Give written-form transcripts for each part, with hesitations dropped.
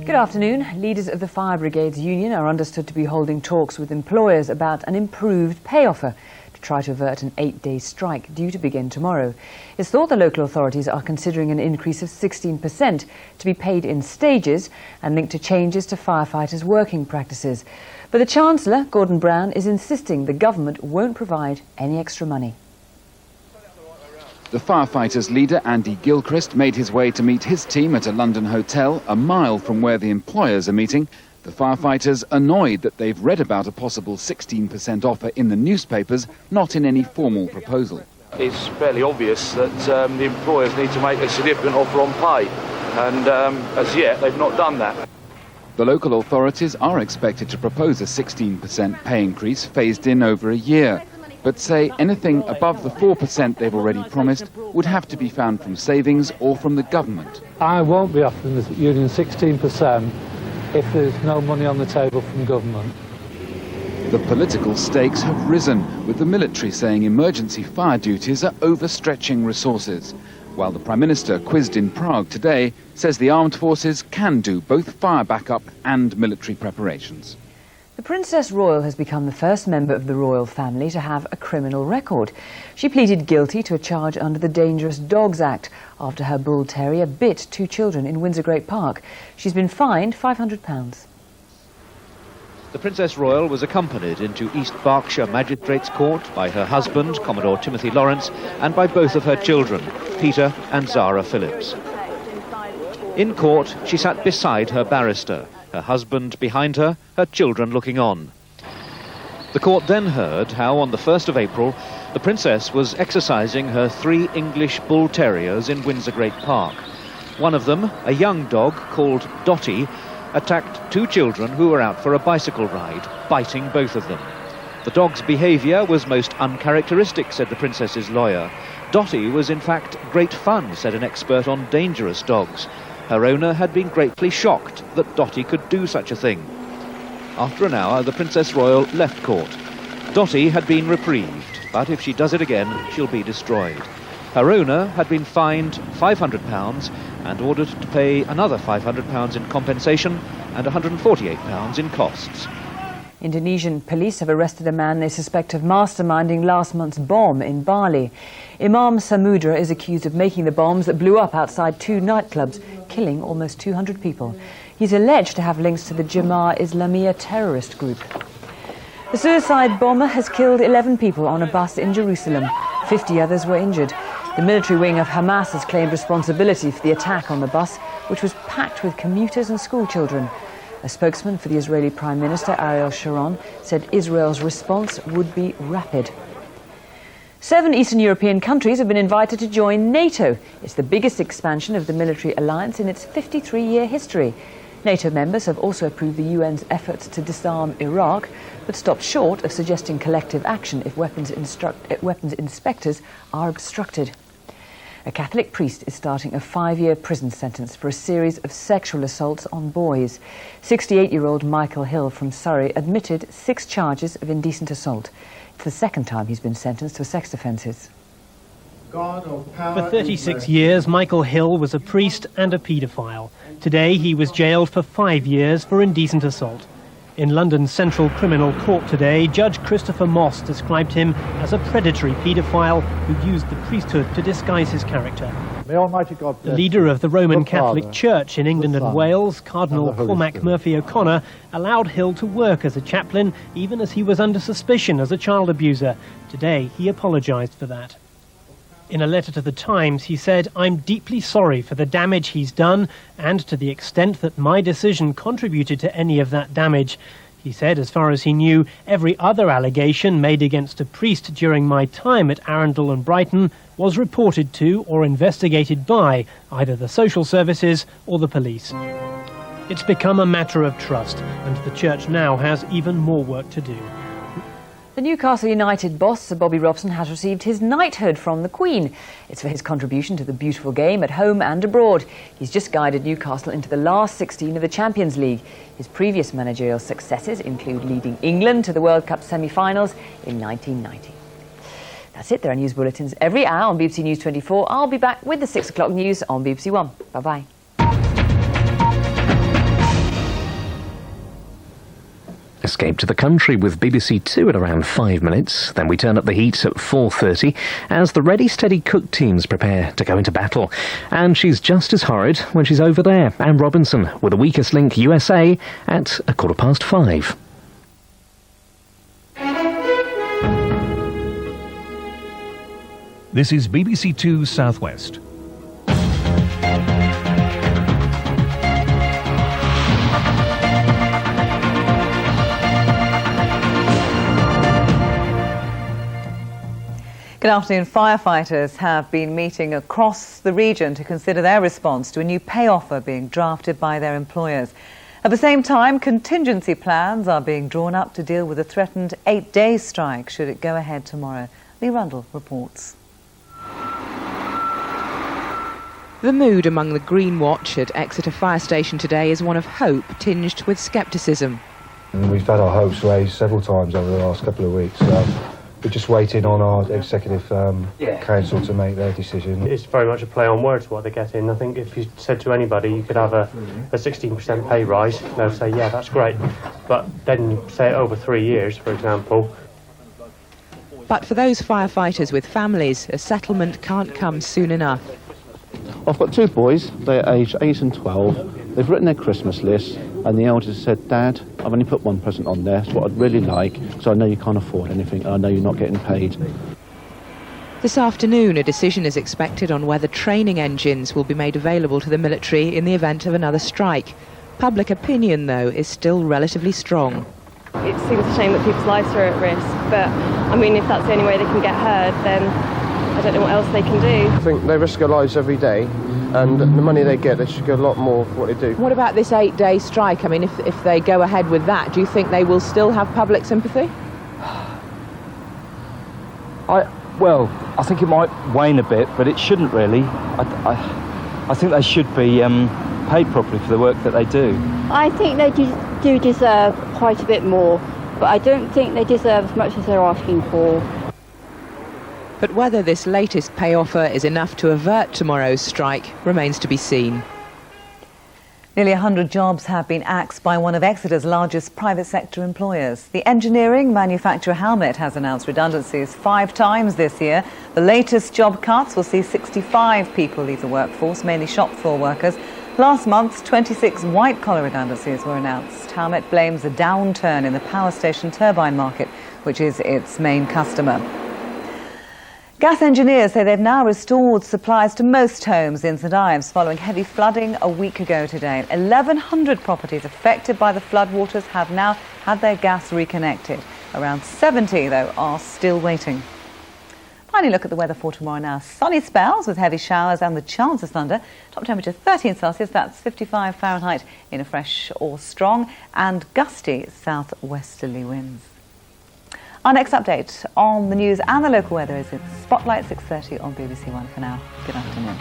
Good afternoon. Leaders of the Fire Brigades Union are understood to be holding talks with employers about an improved pay offer to try to avert an 8-day strike due to begin tomorrow. It's thought the local authorities are considering an increase of 16% to be paid in stages and linked to changes to firefighters' working practices. But the Chancellor, Gordon Brown, is insisting the government won't provide any extra money. The firefighters' leader, Andy Gilchrist, made his way to meet his team at a London hotel a mile from where the employers are meeting. The firefighters annoyed that they've read about a possible 16% offer in the newspapers, not in any formal proposal. It's fairly obvious that the employers need to make a significant offer on pay, and as yet they've not done that. The local authorities are expected to propose a 16% pay increase phased in over a year, but say anything above the 4% they've already promised would have to be found from savings or from the government. I won't be offering the union 16% if there's no money on the table from government. The political stakes have risen, with the military saying emergency fire duties are overstretching resources, while the Prime Minister, quizzed in Prague today, says the armed forces can do both fire backup and military preparations. The Princess Royal has become the first member of the royal family to have a criminal record. She pleaded guilty to a charge under the Dangerous Dogs Act after her bull terrier bit 2 children in Windsor Great Park. She's been fined £500. The Princess Royal was accompanied into East Berkshire Magistrates Court by her husband, Commodore Timothy Lawrence, and by both of her children, Peter and Zara Phillips. In court, she sat beside her barrister, her husband behind her, her children looking on. The court then heard how on the 1st of April, the Princess was exercising her 3 English bull terriers in Windsor Great Park. One of them, a young dog called Dottie, attacked 2 children who were out for a bicycle ride, biting both of them. The dog's behaviour was most uncharacteristic, said the Princess's lawyer. Dottie was in fact great fun, said an expert on dangerous dogs. Her owner had been greatly shocked that Dottie could do such a thing. After an hour, the Princess Royal left court. Dottie had been reprieved, but if she does it again, she'll be destroyed. Her owner had been fined £500 and ordered to pay another £500 in compensation and £148 in costs. Indonesian police have arrested a man they suspect of masterminding last month's bomb in Bali. Imam Samudra is accused of making the bombs that blew up outside 2 nightclubs, killing almost 200 people. He's alleged to have links to the Jemaah Islamiyah terrorist group. The suicide bomber has killed 11 people on a bus in Jerusalem. 50 others were injured. The military wing of Hamas has claimed responsibility for the attack on the bus, which was packed with commuters and schoolchildren. A spokesman for the Israeli Prime Minister, Ariel Sharon, said Israel's response would be rapid. 7 Eastern European countries have been invited to join NATO. It's the biggest expansion of the military alliance in its 53-year history. NATO members have also approved the UN's efforts to disarm Iraq, but stopped short of suggesting collective action if weapons inspectors are obstructed. A Catholic priest is starting a 5-year prison sentence for a series of sexual assaults on boys. 68-year-old Michael Hill from Surrey admitted 6 charges of indecent assault. It's the second time he's been sentenced for sex offences. For 36 years, Michael Hill was a priest and a paedophile. Today, he was jailed for 5 years for indecent assault. In London's Central Criminal Court today, Judge Christopher Moss described him as a predatory paedophile who used the priesthood to disguise his character. May Almighty God bless the leader of the Roman the Catholic Father, Church in England and Son, Wales, Cardinal and the Holy Cormac Spirit. Murphy O'Connor, allowed Hill to work as a chaplain even as he was under suspicion as a child abuser. Today, he apologised for that. In a letter to The Times, he said, "I'm deeply sorry for the damage he's done and to the extent that my decision contributed to any of that damage." He said, as far as he knew, every other allegation made against a priest during my time at Arundel and Brighton was reported to or investigated by either the social services or the police. It's become a matter of trust, and the church now has even more work to do. The Newcastle United boss, Sir Bobby Robson, has received his knighthood from the Queen. It's for his contribution to the beautiful game at home and abroad. He's just guided Newcastle into the last 16 of the Champions League. His previous managerial successes include leading England to the World Cup semi-finals in 1990. That's it. There are news bulletins every hour on BBC News 24. I'll be back with the 6 o'clock news on BBC One. Bye-bye. Escape to the Country with BBC Two at around 5 minutes. Then we turn up the heat at 4:30 as the Ready Steady Cook teams prepare to go into battle. And she's just as horrid when she's over there. Anne Robinson with The Weakest Link USA at 5:15. This is BBC Two Southwest. Good afternoon. Firefighters have been meeting across the region to consider their response to a new pay offer being drafted by their employers. At the same time, contingency plans are being drawn up to deal with a threatened 8-day strike should it go ahead tomorrow. Lee Rundle reports. The mood among the Green Watch at Exeter Fire Station today is one of hope tinged with scepticism. We've had our hopes raised several times over the last couple of weeks. We're just waiting on our executive council to make their decision. It's very much a play on words what they're getting. I think if you said to anybody you could have a 16% pay rise, they'll say, yeah, that's great. But then say it over 3 years, for example. But for those firefighters with families, a settlement can't come soon enough. I've got 2 boys, they're aged 8 and 12. They've written their Christmas list, and the eldest said, Dad, I've only put one present on there. It's what I'd really like, because I know you can't afford anything, and I know you're not getting paid. This afternoon, a decision is expected on whether training engines will be made available to the military in the event of another strike. Public opinion, though, is still relatively strong. It seems a shame that people's lives are at risk, but, I mean, if that's the only way they can get heard, then I don't know what else they can do. I think they risk their lives every day, and the money they get, they should get a lot more for what they do. What about this 8-day strike? I mean, if they go ahead with that, do you think they will still have public sympathy? Well, I think it might wane a bit, but it shouldn't really. I think they should be paid properly for the work that they do. I think they do deserve quite a bit more, but I don't think they deserve as much as they're asking for. But whether this latest pay offer is enough to avert tomorrow's strike remains to be seen. Nearly 100 jobs have been axed by one of Exeter's largest private sector employers. The engineering manufacturer Howmet has announced redundancies 5 times this year. The latest job cuts will see 65 people leave the workforce, mainly shop floor workers. Last month, 26 white-collar redundancies were announced. Howmet blames a downturn in the power station turbine market, which is its main customer. Gas engineers say they've now restored supplies to most homes in St Ives following heavy flooding a week ago today. 1,100 properties affected by the floodwaters have now had their gas reconnected. Around 70, though, are still waiting. Finally, look at the weather for tomorrow now. Sunny spells with heavy showers and the chance of thunder. Top temperature 13 Celsius, that's 55 Fahrenheit in a fresh or strong, and gusty southwesterly winds. Our next update on the news and the local weather is in Spotlight 6:30 on BBC One. For now, good afternoon.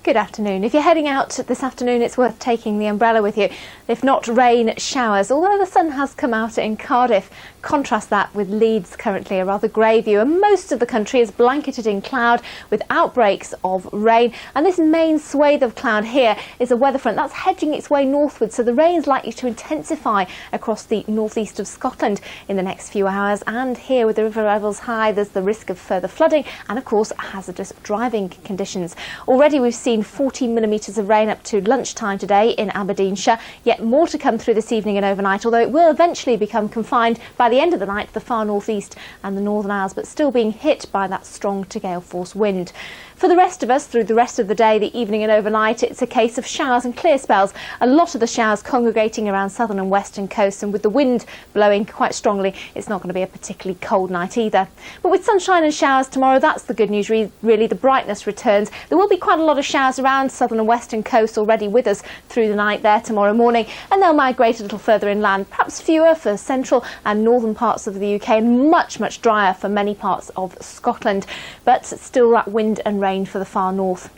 Good afternoon. If you're heading out this afternoon, it's worth taking the umbrella with you. If not, rain showers, although the sun has come out in Cardiff. Contrast that with Leeds, currently a rather grey view, and most of the country is blanketed in cloud with outbreaks of rain. And this main swathe of cloud here is a weather front that's hedging its way northward, so the rain is likely to intensify across the northeast of Scotland in the next few hours. And here, with the river levels high, there's the risk of further flooding and, of course, hazardous driving conditions. Already we've seen 40 millimetres of rain up to lunchtime today in Aberdeenshire, yet more to come through this evening and overnight, although it will eventually become confined by the end of the night to the far northeast and the Northern Isles, but still being hit by that strong to gale force wind. For the rest of us, through the rest of the day, the evening and overnight, it's a case of showers and clear spells. A lot of the showers congregating around southern and western coasts, and with the wind blowing quite strongly, it's not going to be a particularly cold night either. But with sunshine and showers tomorrow, that's the good news, really. The brightness returns. There will be quite a lot of showers around southern and western coasts already with us through the night there tomorrow morning, and they'll migrate a little further inland, perhaps fewer for central and northern parts of the UK, and much, much drier for many parts of Scotland. But still that wind and rain for the far north.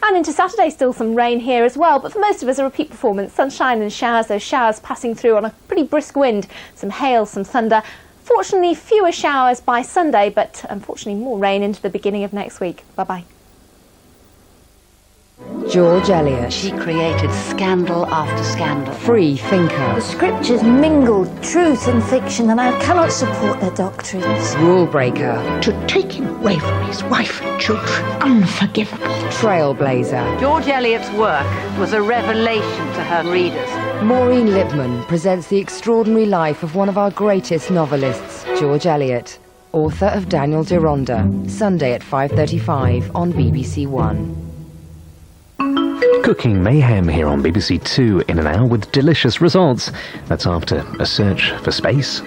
And into Saturday, still some rain here as well, but for most of us a repeat performance. Sunshine and showers, those showers passing through on a pretty brisk wind, some hail, some thunder. Fortunately, fewer showers by Sunday, but unfortunately more rain into the beginning of next week. Bye-bye. George Eliot. She created scandal after scandal. Free thinker. The scriptures mingle truth and fiction, and I cannot support their doctrines. Rule breaker. To take him away from his wife and children, unforgivable. Trailblazer. George Eliot's work was a revelation to her readers. Maureen Lipman presents the extraordinary life of one of our greatest novelists, George Eliot, author of Daniel Deronda, Sunday at 5:35 on BBC One. Cooking mayhem here on BBC Two in an hour with delicious results. That's after a search for space.